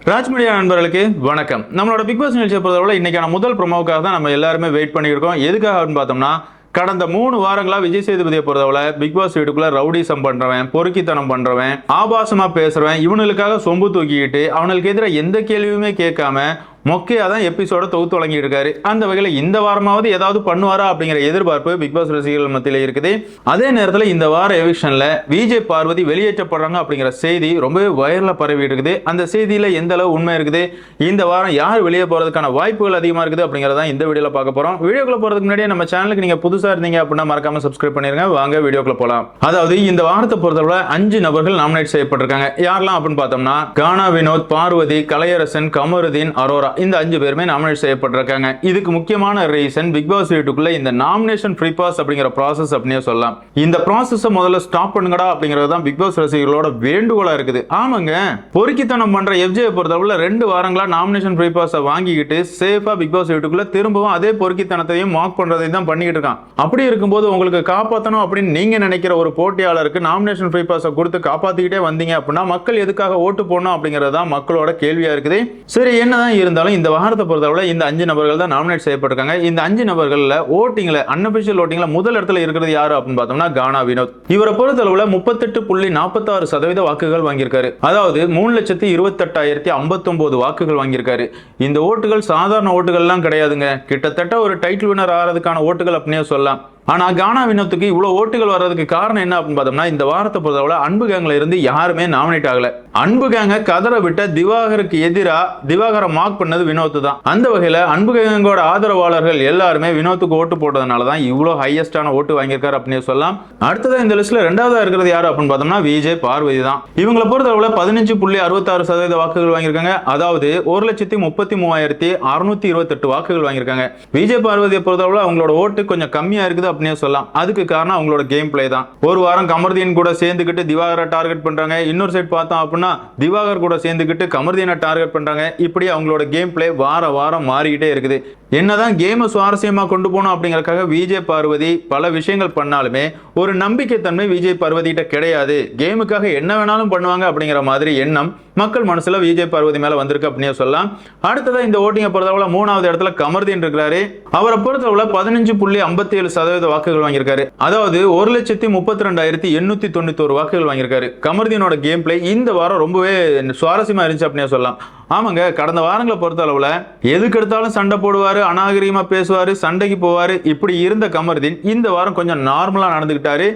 Raj media நண்பர்களுக்கு வணக்கம். நம்மளோட பிக் பாஸ் நிகழ்ச்சியை பொறுத்தவரை இன்னைக்கான முதல் ப்ரோமோவுக்காக தான் நம்ம எல்லாருமே வெயிட் பண்ணியிருக்கோம். எதுக்காக அப்படின்னு பார்த்தோம்னா, கடந்த 3 வாரங்களா விஜய் சேதுபதியை பொறுத்தவரை பிக் பாஸ் வீட்டுக்குள்ள ரவுடிசம் பண்றவன், பொறுக்கித்தனம் பண்றவன், ஆபாசமா பேசுறவன், இவனுக்காக சொம்பு தூக்கிக்கிட்டு அவனுக்கு எதிராக எந்த கேள்வியுமே கேட்காம மொக்கையா தான் எபிசோட தொகுத்து வழங்கி இருக்காரு. அந்த வகையில் இந்த வாரமாவது ஏதாவது பண்ணுவாரா அப்படிங்கிற எதிர்பார்ப்பு பிக் பாஸ் ரசிகர்கள் மத்தியில் இருக்குது. அதே நேரத்தில் இந்த வார எவிக்ஷன்ல விஜய் பார்வதி வெளியேற்றப்படுறாங்க அப்படிங்கிற செய்தி ரொம்பவே வைரலா பரவி இருக்குது. அந்த செய்தியில எந்த அளவு உண்மை இருக்குது, இந்த வாரம் யார் வெளியே போறதுக்கான வாய்ப்புகள் அதிகமா இருக்குது அப்படிங்கறத இந்த வீடியோல பார்க்க போறோம். வீடியோக்குள்ள போறதுக்கு முன்னாடி நம்ம சேனலுக்கு நீங்க புதுசா இருந்தீங்க அப்படின்னா மறக்காம சப்ஸ்கிரைப் பண்ணிருங்க. வாங்க வீடியோக்குள்ள போலாம். அதாவது இந்த வாரத்தை பொறுத்தவரை 5 நபர்கள் நாமினேட் செய்யப்பட்டிருக்காங்க. யாரெல்லாம் அப்படின்னு பார்த்தோம்னா, கானா வினோத், பார்வதி, கலையரசன், கமருதீன், அரோரா, இந்த 5 பேருமே நாமினேட் செய்யப்பட்டிருக்காங்க. இதுக்கு முக்கியமான ரீசன் பிக் பாஸ் வீட்டுக்குள்ள இந்த நாமினேஷன் ஃப்ரீ பாஸ் அப்படிங்கிற ப்ராசஸ் அப்படினே சொல்லலாம். இந்த ப்ராசஸை முதல்ல ஸ்டாப் பண்ணுங்கடா அப்படிங்கிறது தான் பிக் பாஸ் ரசிகர்களோட வேண்டுகோளா இருக்குது. ஆமாங்க, பொறுக்கித்தனம் பண்ற எஃப்ஜே பொறுத்தவரை 2 வாரங்களா நாமினேஷன் ஃப்ரீ பாஸை வாங்கிக்கிட்டு சேஃபா பிக் பாஸ் வீட்டுக்குள்ள திரும்பவும் அதே பொறுக்கித்தனத்தையும் மார்க் பண்றதையும் தான் பண்ணிக்கிட்டு இருக்கான். அப்படி இருக்கும்போது உங்களுக்கு காப்பாற்றணும் அப்படின்னு நீங்க நினைக்கிற ஒரு போட்டியாளருக்கு நாமினேஷன் ஃப்ரீ பாஸை கொடுத்து காப்பாத்திக்கிட்டே வந்தீங்க அப்படின்னா மக்கள் எதுக்காக ஓட்டு போடணும் அப்படிங்கிறது தான் மக்களோட கேள்வியா இருக்குது. சரி, என்னதான் இருந்தாலும் இந்த வாரத்தை பொறுத்தவரை இந்த 5 நபர்கள் தான் நாமினேட் செய்யப்பட்டிருக்காங்க. இந்த 5 நபர்கள்ல ஓட்டிங்ல அன்அபிஷியல் ஓட்டிங்ல முதல் இடத்துல இருக்கிறது யாரு அப்படின்னு பார்த்தோம்னா கானா வினோத். இவரை பொறுத்தளவுல 38.46% வாக்குகள் வாங்கியிருக்காரு. அதாவது 3,28,059 வாக்குகள் வாங்கியிருக்காரு. இந்த ஓட்டுகள் சாதாரண ஓட்டுகள்லாம் கிடையாதுங்க. கிட்டத்தட்ட ஒரு டைட்டில் வினர் ஆறதுக்கான ஓட்டுகள் அப்படின்னே சொல்லலாம். ஆனா கானா வினோத்துக்கு இவ்வளவு ஓட்டுகள் வர்றதுக்கு காரணம் என்ன அப்படின்னு பார்த்தோம்னா, இந்த வாரத்தை பொறுத்தவரை அன்பு கேங்ல இருந்து யாருமே நாமினேட் ஆகல. அன்பு கேங்க கதற விட்ட திவாகருக்கு எதிராக திவாகரை மார்க் பண்ணது வினோத் தான். அந்த வகையில அன்பு கேங்கோட ஆதரவாளர்கள் எல்லாருமே வினோத்துக்கு ஓட்டு போட்டதுனால தான் இவ்வளவு ஹையஸ்டான ஓட்டு வாங்கியிருக்காரு அப்படின்னு சொல்லலாம். அடுத்ததான் இந்த லிஸ்ட்ல 2வதா இருக்கிறது யாரு அப்படின்னு பார்த்தோம்னா விஜய் பார்வதி தான். இவங்களை பொறுத்தவரை 15.66% வாக்குகள் வாங்கியிருக்காங்க. அதாவது 1,33,628 வாக்குகள் வாங்கியிருக்காங்க. விஜய் பார்வதியை பொறுத்தவரை அவங்களோட ஓட்டு கொஞ்சம் கம்மியா இருக்குது அப்படின்னு சொல்லலாம். அதுக்கு காரணம் அவங்களோட கேம் பிளே தான். ஒரு வாரம் கமர்தீன் கூட சேர்ந்துக்கிட்டு திவாகரை டார்கெட் பண்றாங்க. இன்னொரு சைட் பார்த்தோம் அப்படின்னா திவாகர் கூட சேர்ந்துக்கிட்டு கமர்தீனை டார்கெட் பண்றாங்க. இப்படி அவங்களோட கேம் பிளே வாரம் மாறிக்கிட்டே இருக்குது. என்னதான் கேமை சுவாரஸ்யமா கொண்டு போகணும் அப்படிங்கறதுக்காக விஜய் பார்வதி பல விஷயங்கள் பண்ணாலுமே ஒரு நம்பிக்கை தன்மை விஜய் பார்வதி கிட்ட கிடையாது. கேமுக்காக என்ன வேணாலும் பண்ணுவாங்க அப்படிங்கிற மாதிரி எண்ணம் மக்கள் மனசுல விஜய் பார்வதி மேல வந்திருக்கு அப்படின்னு சொல்லலாம். அடுத்ததா இந்த ஓட்டிங்க பொறுத்தவரை 3வது இடத்துல கமர்தீன் இருக்கிறாரு. அவரை பொறுத்தவரை 15.57% வாக்குகள் வாங்கியிருக்காரு. அதாவது 1,32,891 வாக்குகள் வாங்கியிருக்காரு. கமர்தீனோட கேம் பிளே இந்த வாரம் ரொம்பவே சுவாரஸ்யமா இருந்துச்சு அப்படின்னு சொல்லலாம். ஆமாங்க, கடந்த வாரங்களை பொறுத்த அளவுல எதுக்கு எடுத்தாலும் சண்டை போடுவாரு, அநாகரிகமா பேசுவாரு, சண்டைக்கு போவாரு. இப்படி இருந்த கமர்தீன் இந்த வாரம் கொஞ்சம் நார்மலா நடந்துகிட்டாரு.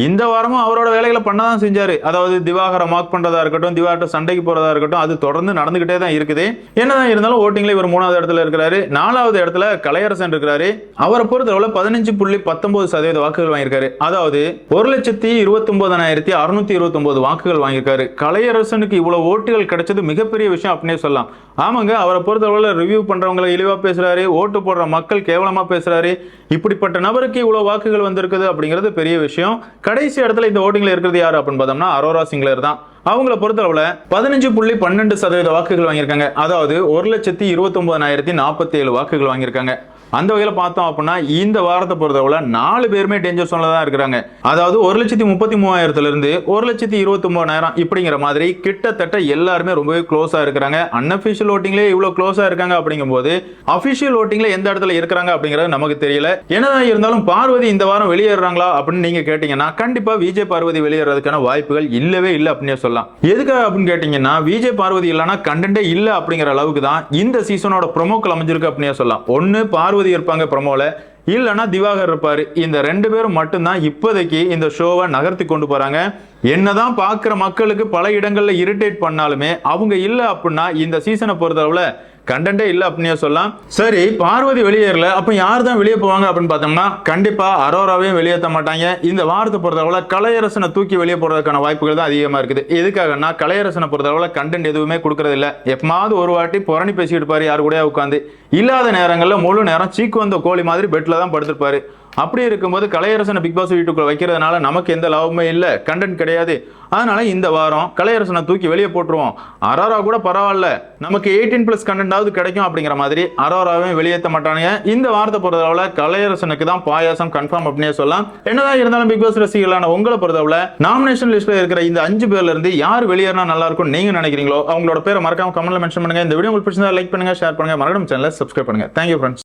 இந்த வாரமும் அவரோட வேலைகளை பண்ணதான் செஞ்சாரு. அதாவது திவாகரை மார்க் பண்றதா இருக்கட்டும், திவாகர்ட்ட சண்டைக்கு போறதா இருக்கட்டும், அது தொடர்ந்து நடந்துகிட்டே தான் இருக்குது. என்னதான் இருந்தாலும் ஓட்டிங்ல இவர் 3வது இடத்துல இருக்கிறாரு. 4வது இடத்துல கலையரசன் இருக்கிறாரு. அவரை பொறுத்தளவுல 15.19% வாக்குகள் வாங்கியிருக்காரு. அதாவது 1,29,629 வாக்குகள் வாங்கியிருக்காரு. கலையரசனுக்கு இவ்வளவு ஓட்டுகள் கிடைச்சது மிகப்பெரிய விஷயம் அப்படின்னு சொல்லலாம். ஆமாங்க, அவரை பொறுத்தளவுல ரிவ்யூ பண்றவங்களை இழிவா பேசுறாரு, ஓட்டு போடுற மக்கள் கேவலமா பேசுறாரு. இப்படிப்பட்ட நபருக்கு இவ்வளவு வாக்குகள் வந்திருக்குது அப்படிங்கிறது பெரிய விஷயம். கடைசி இடத்துல இந்த ஓட்டிங்ல இருக்கிறது யாரு அப்படின்னு பார்த்தோம்னா அரோரா சிங்லர் தான். அவங்கள பொறுத்தளவுல 15.12% வாக்குகள் வாங்கியிருக்காங்க. அதாவது 1,29,047 வாக்குகள் வாங்கியிருக்காங்க. அந்த வகையில பார்த்தோம் அப்படின்னா இந்த வாரத்தை பொறுத்தவரை 4 பேருமே டேஞ்சர் சோன்ல தான் இருக்கிறாங்க. அதாவது 1,33,000 இருந்து 1,29,000 இப்படிங்கிற மாதிரி கிட்டத்தட்ட எல்லாருமே ரொம்பவே க்ளோஸா இருக்கிறாங்க. அன்அபிஷியல் ஓட்டிங்லேயே இவ்வளவு க்ளோஸா இருக்காங்க அப்படிங்கும்போது அபிஷியல் ஓட்டிங்ல எந்த இடத்துல இருக்கிறாங்க அப்படிங்கிறது நமக்கு தெரியல. என்னதான் இருந்தாலும் பார்வதி இந்த வாரம் வெளியேறாங்களா அப்படின்னு நீங்க கேட்டீங்கன்னா கண்டிப்பா விஜய் பார்வதி வெளியேறதுக்கான வாய்ப்புகள் இல்லவே இல்லை அப்படின்னு சொல்லலாம். எதுக்காக அப்படின்னு கேட்டீங்கன்னா விஜய் பார்வதி இல்லைன்னா கண்டென்ட்டே இல்லை அப்படிங்கிற அளவுக்கு தான் இந்த சீசனோட ப்ரோமோக்கள் அமைஞ்சிருக்கு அப்படின்னு சொல்லலாம். ஒன்னு பார்வதி இருப்பாங்க ப்ரோமோல, இல்லனா திவாகர் இருப்பாரு. இந்த 2 பேரும் மட்டும்தான் இப்போதைக்கு இந்த ஷோவை நகர்த்தி கொண்டு போறாங்க. என்னதான் பார்க்குற மக்களுக்கு பல இடங்கள்ல இரிட்டேட் பண்ணாலுமே அவங்க இல்ல அப்படின்னா இந்த சீசனை பொறுத்தளவுல கண்டென்ட்டே இல்ல அப்படின்னு சொல்லலாம். சரி, பார்வதி வெளியேறல, அப்ப யார் தான் வெளியே போவாங்க அப்படின்னு பார்த்தோம்னா கண்டிப்பா அரோராவையும் வெளியேற்ற மாட்டாங்க. இந்த வாரத்தை பொறுத்தளவுல கலையரசனை தூக்கி வெளியே போறதுக்கான வாய்ப்புகள் தான் அதிகமா இருக்குது. எதுக்காகனா கலையரசனை பொறுத்தளவுல கண்டென்ட் எதுவுமே கொடுக்கறது இல்ல. எப்பமாவது ஒரு வாட்டி புரணி பேசிட்டு இருப்பாரு யாரு கூட உட்காந்து. இல்லாத நேரங்கள்ல முழு நேரம் சீக்கு வந்த கோழி மாதிரி பெட்ல தான் படுத்திருப்பாரு. அப்படி இருக்கும்போது கலையரசனை பிக் பாஸ் வீட்டுக்குள்ள வைக்கிறதுனால நமக்கு எந்த லாபமே இல்லை, கண்டென்ட் கிடையாது. அதனால இந்த வாரம் கலையரசனை தூக்கி வெளியே போட்டுருவோம். அரோரா கூட பரவாயில்ல, நமக்கு 18+ கண்டென்டாவது கிடைக்கும் அப்படிங்கிற மாதிரி அரோராவே வெளியேற்ற மாட்டானுங்க. இந்த வாரத்தை பொறுத்தளவுல கலையரசனுக்கு தான் பாயாசம் கன்ஃபார்ம் அப்படின்னே சொல்லலாம். என்னதான் இருந்தாலும் பிக் பாஸ் ரசிகர்களான உங்களை பொறுத்தளவுல நாமினேஷன் லிஸ்ட்ல இருக்கிற இந்த 5 பேர்ல இருந்து யார் வெளியேறினா நல்லா இருக்கும் நீங்க நினைக்கிறீங்களோ அவங்களோட பேரை மறக்காம கமெண்ட்ல மென்ஷன் பண்ணுங்க. இந்த வீடியோ உங்களுக்கு பிடிச்சிருந்தா லைக் பண்ணுங்க, ஷேர் பண்ணுங்க, மறக்காம சேனலை சப்ஸ்கிரைப் பண்ணுங்க. Thank you friends.